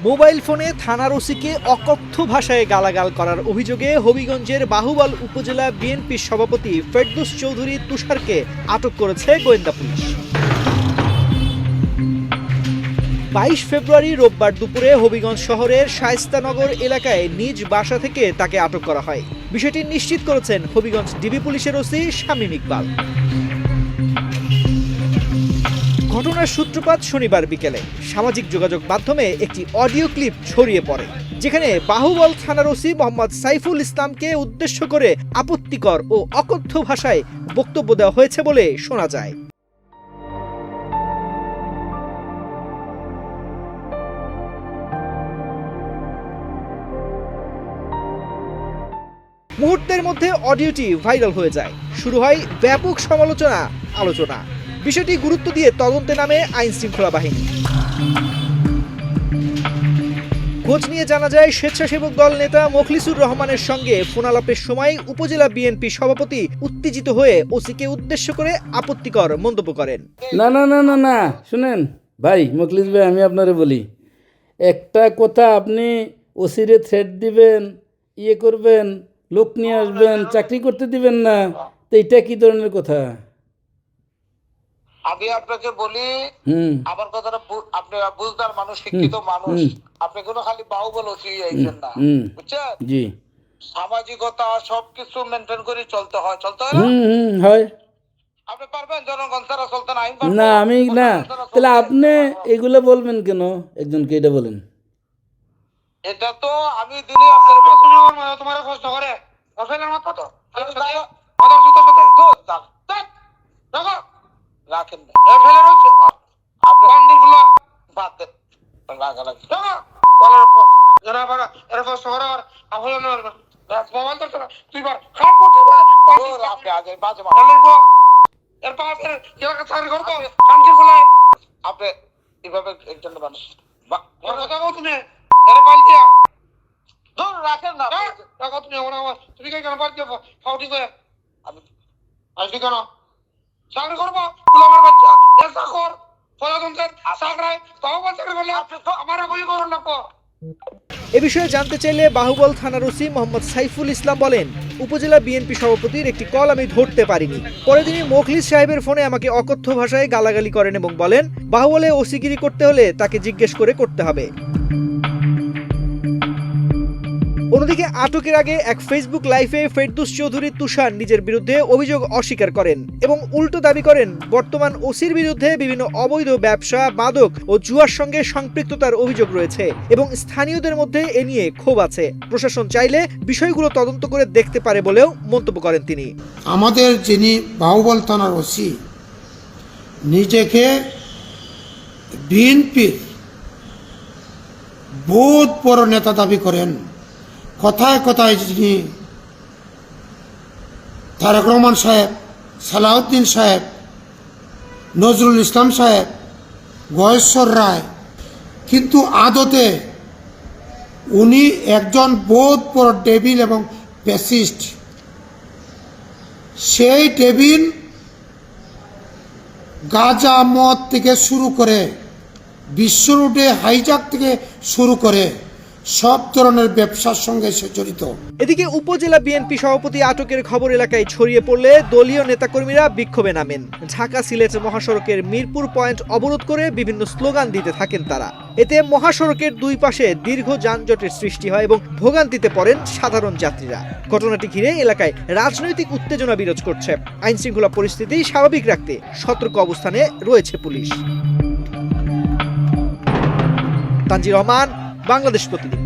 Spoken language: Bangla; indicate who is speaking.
Speaker 1: মোবাইল ফোনে থানার ওসিকে অকথ্য ভাষায় গালাগাল করার অভিযোগে হবিগঞ্জের বাহুবল উপজেলা বিএনপির সভাপতি ফেরদৌস চৌধুরী তুষারকে আটক করেছে গোয়েন্দা পুলিশ। 22 ফেব্রুয়ারি রোববার দুপুরে হবিগঞ্জ শহরের শায়েস্তানগর এলাকায় নিজ বাসা থেকে তাকে আটক করা হয়। বিষয়টি নিশ্চিত করেছেন হবিগঞ্জ ডিবি পুলিশের ওসি শামীম ইকবাল। ঘটনার সূত্রপাত শনিবার বিকেলে সামাজিক যোগাযোগ মাধ্যমে একটি অডিও ক্লিপ ছড়িয়ে পড়ে, যেখানে বাহুবল থানার ওসি মোহাম্মদ সাইফুল ইসলামকে উদ্দেশ্য করে আপত্তিকর ও অকথ্য ভাষায় বক্তব্য দেওয়া হয়েছে বলে শোনা যায়। মুহূর্তের মধ্যে অডিওটি ভাইরাল হয়ে যায়। শুরু হয় ব্যাপক আলোচনা। বিষয়টি গুরুত্ব দিয়ে তদন্তে নামে আইন শৃঙ্খলা বাহিনী। খোঁজ নিয়ে জানা যায়, স্বেচ্ছাসেবক দল নেতা মোখলিসুর রহমানের সঙ্গে ফোনালাপের সময় উপজেলা বিএনপি সভাপতি উত্তেজিত হয়ে ওসিকে উদ্দেশ্য করে আপত্তিকর মন্তব্য করেন।
Speaker 2: না শুনেন ভাই মোখলিস ভাই, আমি আপনারে বলি, একটা কথা আপনি ওসিরে থ্রেট দিবেন, করবেন, লোক নিয়ে আসবেন, চাকরি করতে দিবেন না, তো এটা কি ধরনের কথা?
Speaker 3: আমি আপনাকে বলি, আমার কথাটা আপনি বুঝদার মানুষ, শিক্ষিত মানুষ, আপনি কোনো খালি বাহুবল ওসি আইছেন না, বুঝছেন?
Speaker 2: জি,
Speaker 3: সামাজিকতা সবকিছু মেনটেন করে চলতে হয়
Speaker 2: হয়।
Speaker 3: আপনি পারবেন জনগণ ছাড়া চলতে না?
Speaker 2: না আমি না, তাহলে আপনি এগুলো বলবেন কেন একজনকে? এটা বলেন।
Speaker 3: এটা তো আমি দিনে আপনার তোমার প্রশ্ন করে অফেলের মত তো মাদার জুতার সাথে দেখো রাখেন না এফেলের হচ্ছে আপনি বান্দিগুলো বাদ দেন লাগালাগি দেখো বলার পর যারা আবার এর প্রশ্ন করে আপনি মোবাইল তো তুই বার খারাপ করতে আপনি আগে বাজে এর পাশে এলাকা ছাড় করবো শান্তির বলায় আপনি এইভাবে একজন মানুষ কথা বলছো না এরা পাইল দিয়া দূর রাখেন না টাকা তুমি কেন বাদ দিয়ে ফাউটি করে আমি আসবি কেন চাকরি করবো গোলামের বাচ্চা এর চাকর প্রজাতন্ত্রের চাকরায় তহবিল চাকরি করলে আমার বই করুন না।
Speaker 1: এ বিষয়ে জানতে চাইলে বাহুবল থানার ওসি মোহাম্মদ সাইফুল ইসলাম বলেন, উপজেলা বিএনপি সভাপতির একটি কল আমি ধরতে পারিনি। পরে তিনি মোখলিস সাহেবের ফোনে আমাকে অকথ্য ভাষায় গালাগালি করেন এবং বলেন, বাহুবলে ওসিগিরি করতে হলে তাকে জিজ্ঞেস করে করতে হবে। অন্যদিকে আটকের আগে এক ফেসবুক লাইভে ফেরদৌস চৌধুরী তুষার নিজের বিরুদ্ধে অভিযোগ অস্বীকার করেন এবং উল্টো দাবি করেন বর্তমান ওসির বিরুদ্ধে বিভিন্ন অবৈধ ব্যবসা, মাদক ও জুয়ার সঙ্গে সম্পৃক্ততার অভিযোগ রয়েছে এবং স্থানীয়দের মধ্যে এ নিয়ে ক্ষোভ আছে। প্রশাসন চাইলে বিষয়গুলো তদন্ত করে দেখতে পারে বলেও মন্তব্য করেন তিনি।
Speaker 4: আমাদের যিনি বাহুবল থানার ওসি নিজেকে বিএনপির বহুত বড় নেতা দাবি করেন, কথায় কথায় যিনি তারেক রহমান সাহেব, সালাউদ্দিন সাহেব, নজরুল ইসলাম সাহেব, গয়েশ্বর রায়, কিন্তু আদতে উনি একজন বহুত বড় ডেভিল এবং প্যাসিস্ট। সেই ডেভিল গাঁজা মদ থেকে শুরু করে বিশ্ব রুটে হাইজাক থেকে শুরু করে সব ধরনের ব্যবসার সঙ্গে সে জড়িত।
Speaker 1: এদিকে উপজেলা বিএনপি সভাপতি আটকের খবর এলাকায় ছড়িয়ে পড়লে দলীয় নেতাকর্মীরা বিক্ষোভে নামেন। ঢাকা সিলেট মহাসড়কের মিরপুর পয়েন্ট অবরোধ করে বিভিন্ন স্লোগান দিতে থাকেন তারা। এতে মহাসড়কের দুই পাশে দীর্ঘ যানজটের সৃষ্টি হয় এবং ভোগান্তিতে পড়েন সাধারণ যাত্রীরা। ঘটনাটি ঘিরে এলাকায় রাজনৈতিক উত্তেজনা বিরাজ করছে। আইন শৃঙ্খলা পরিস্থিতি স্বাভাবিক রাখতে সতর্ক অবস্থানে রয়েছে পুলিশ। তানজির রহমান, বাংলাদেশ প্রতিদিন।